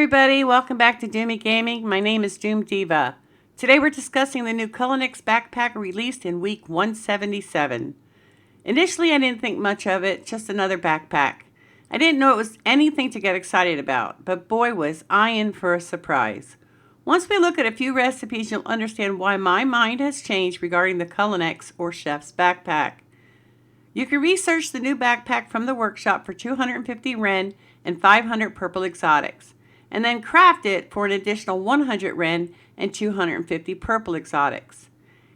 everybody, welcome back to Doomie Gaming. My name is Doom Diva. Today we're discussing the new Culinex Backpack released in week 177. Initially I didn't think much of it, just another backpack. I didn't know it was anything to get excited about, but boy was I in for a surprise. Once we look at a few recipes, you'll understand why my mind has changed regarding the Culinex or Chef's Backpack. You can research the new backpack from the workshop for 250 Ren and 500 purple exotics, and then craft it for an additional 100 Ren and 250 purple exotics.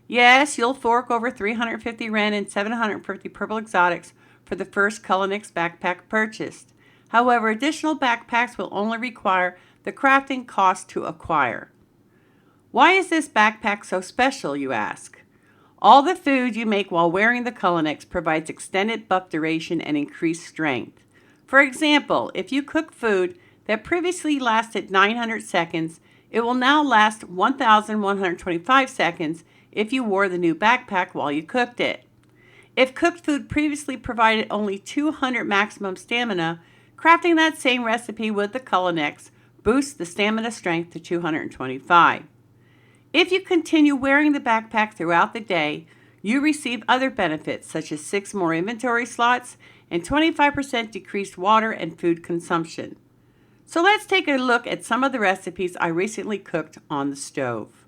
Yes, you'll fork over 350 Ren and 750 purple exotics for the first Culinex backpack purchased. However, additional backpacks will only require the crafting cost to acquire. Why is this backpack so special, you ask? All the food you make while wearing the Culinex provides extended buff duration and increased strength. For example, if you cook food that previously lasted 900 seconds, it will now last 1,125 seconds if you wore the new backpack while you cooked it. If cooked food previously provided only 200 maximum stamina, crafting that same recipe with the Culinex boosts the stamina strength to 225. If you continue wearing the backpack throughout the day, you receive other benefits such as 6 more inventory slots and 25% decreased water and food consumption. So let's take a look at some of the recipes I recently cooked on the stove.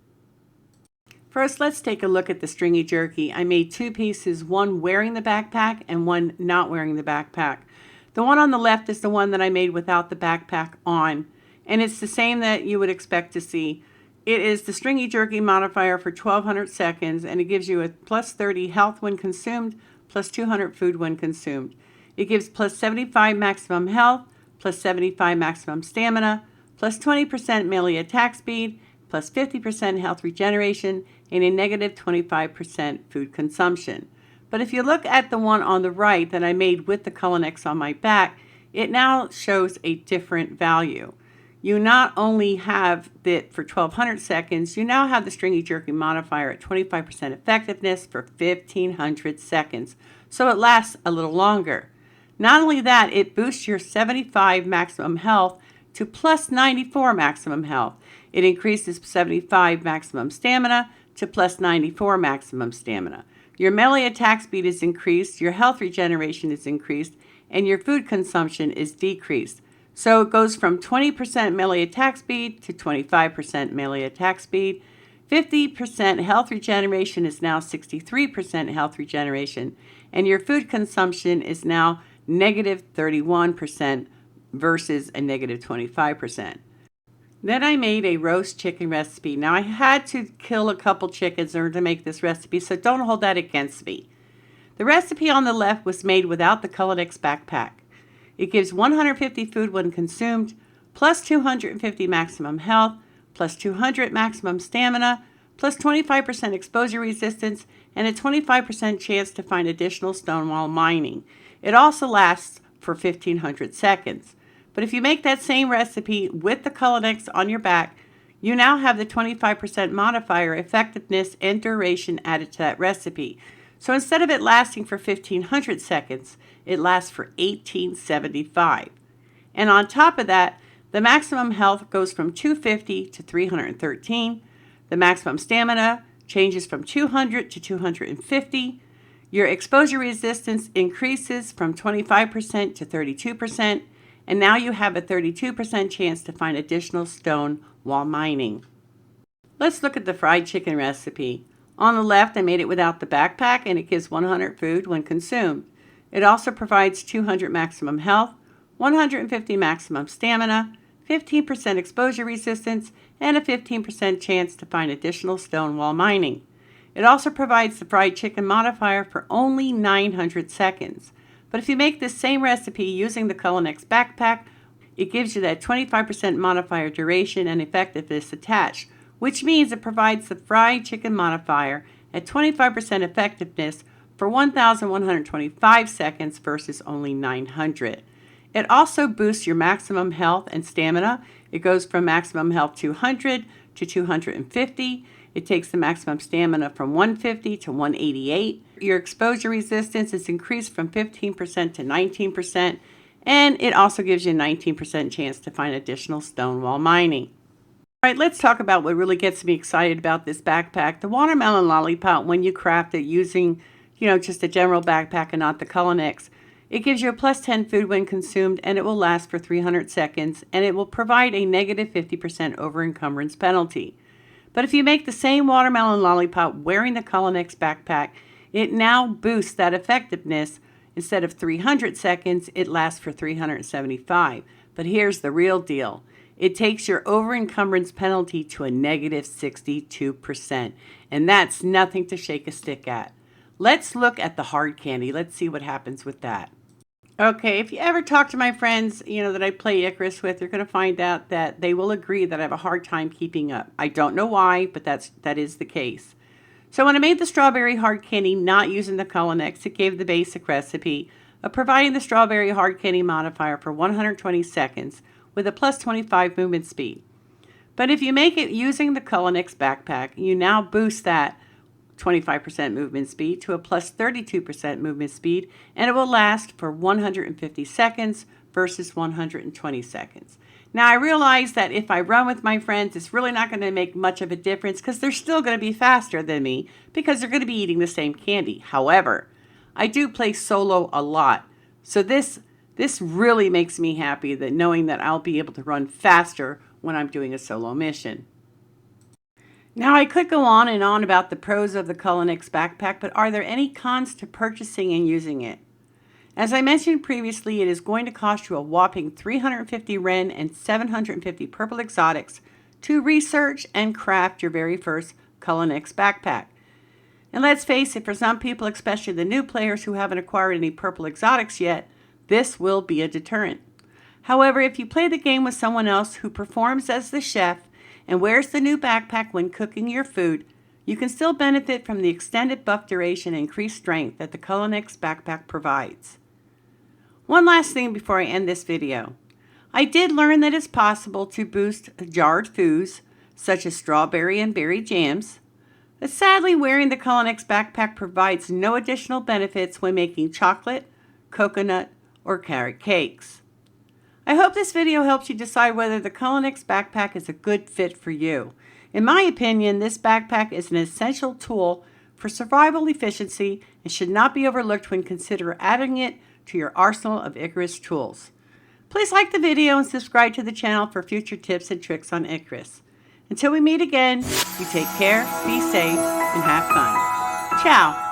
First, let's take a look at the stringy jerky. I made 2 pieces, one wearing the backpack and one not wearing the backpack. The one on the left is the one that I made without the backpack on, and it's the same that you would expect to see. It is the stringy jerky modifier for 1200 seconds, and it gives you a plus 30 health when consumed, plus 200 food when consumed. It gives plus 75 maximum health, plus 75 maximum stamina, plus 20% melee attack speed, plus 50% health regeneration, and a negative 25% food consumption. But if you look at the one on the right that I made with the Culinex on my back, it now shows a different value. You not only have it for 1200 seconds, you now have the stringy jerky modifier at 25% effectiveness for 1500 seconds, so it lasts a little longer. Not only that, it boosts your 75 maximum health to plus 94 maximum health. It increases 75 maximum stamina to plus 94 maximum stamina. Your melee attack speed is increased, your health regeneration is increased, and your food consumption is decreased. So it goes from 20% melee attack speed to 25% melee attack speed. 50% health regeneration is now 63% health regeneration, and your food consumption is now negative 31% versus a negative 25%. Then I made a roast chicken recipe. Now I had to kill a couple chickens in order to make this recipe, so don't hold that against me. The recipe on the left was made without the Culinex backpack. It gives 150 food when consumed, plus 250 maximum health, plus 200 maximum stamina, plus 25% exposure resistance, and a 25% chance to find additional stone while mining. It also lasts for 1500 seconds. But if you make that same recipe with the Culinex on your back, you now have the 25% modifier effectiveness and duration added to that recipe. So instead of it lasting for 1500 seconds, it lasts for 1875. And on top of that, the maximum health goes from 250 to 313. The maximum stamina changes from 200 to 250. Your exposure resistance increases from 25% to 32%, and now you have a 32% chance to find additional stone while mining. Let's look at the fried chicken recipe. On the left, I made it without the backpack, and it gives 100 food when consumed. It also provides 200 maximum health, 150 maximum stamina, 15% exposure resistance, and a 15% chance to find additional stone while mining. It also provides the fried chicken modifier for only 900 seconds. But if you make this same recipe using the Culinex backpack, it gives you that 25% modifier duration and effectiveness attached, which means it provides the fried chicken modifier at 25% effectiveness for 1,125 seconds versus only 900. It also boosts your maximum health and stamina. It goes from maximum health 200 to 250. It takes the maximum stamina from 150 to 188. Your exposure resistance is increased from 15% to 19%, And it also gives you a 19% chance to find additional stone while mining. All right, let's talk about what really gets me excited about this backpack. The watermelon lollipop, when you craft it using, just a general backpack and not the Culinex, it gives you a plus 10 food when consumed, and it will last for 300 seconds, and it will provide a negative 50% over-encumbrance penalty. But if you make the same watermelon lollipop wearing the Culinex backpack, it now boosts that effectiveness. Instead of 300 seconds, it lasts for 375. But here's the real deal. It takes your over-encumbrance penalty to a negative 62%, and that's nothing to shake a stick at. Let's look at the hard candy. Let's see what happens with that. Okay, if you ever talk to my friends, that I play Icarus with, you're going to find out that they will agree that I have a hard time keeping up. I don't know why, but that is the case. So when I made the strawberry hard candy not using the Culinex, it gave the basic recipe of providing the strawberry hard candy modifier for 120 seconds with a plus 25 movement speed. But if you make it using the Culinex backpack, you now boost that 25% movement speed to a plus 32% movement speed, and it will last for 150 seconds versus 120 seconds. Now, I realize that if I run with my friends, it's really not going to make much of a difference because they're still going to be faster than me because they're going to be eating the same candy. However, I do play solo a lot. So this really makes me happy, that knowing that I'll be able to run faster when I'm doing a solo mission. Now, I could go on and on about the pros of the Culinex backpack, but are there any cons to purchasing and using it? As I mentioned previously, it is going to cost you a whopping 350 Ren and 750 purple exotics to research and craft your very first Culinex backpack. And let's face it, for some people, especially the new players who haven't acquired any purple exotics yet, this will be a deterrent. However, if you play the game with someone else who performs as the chef and wears the new backpack when cooking your food, you can still benefit from the extended buff duration and increased strength that the Culinex backpack provides. One last thing before I end this video. I did learn that it's possible to boost jarred foods, such as strawberry and berry jams, but sadly wearing the Culinex backpack provides no additional benefits when making chocolate, coconut, or carrot cakes. I hope this video helps you decide whether the Culinex backpack is a good fit for you. In my opinion, this backpack is an essential tool for survival efficiency and should not be overlooked when consider adding it to your arsenal of Icarus tools. Please like the video and subscribe to the channel for future tips and tricks on Icarus. Until we meet again, you take care, be safe, and have fun. Ciao!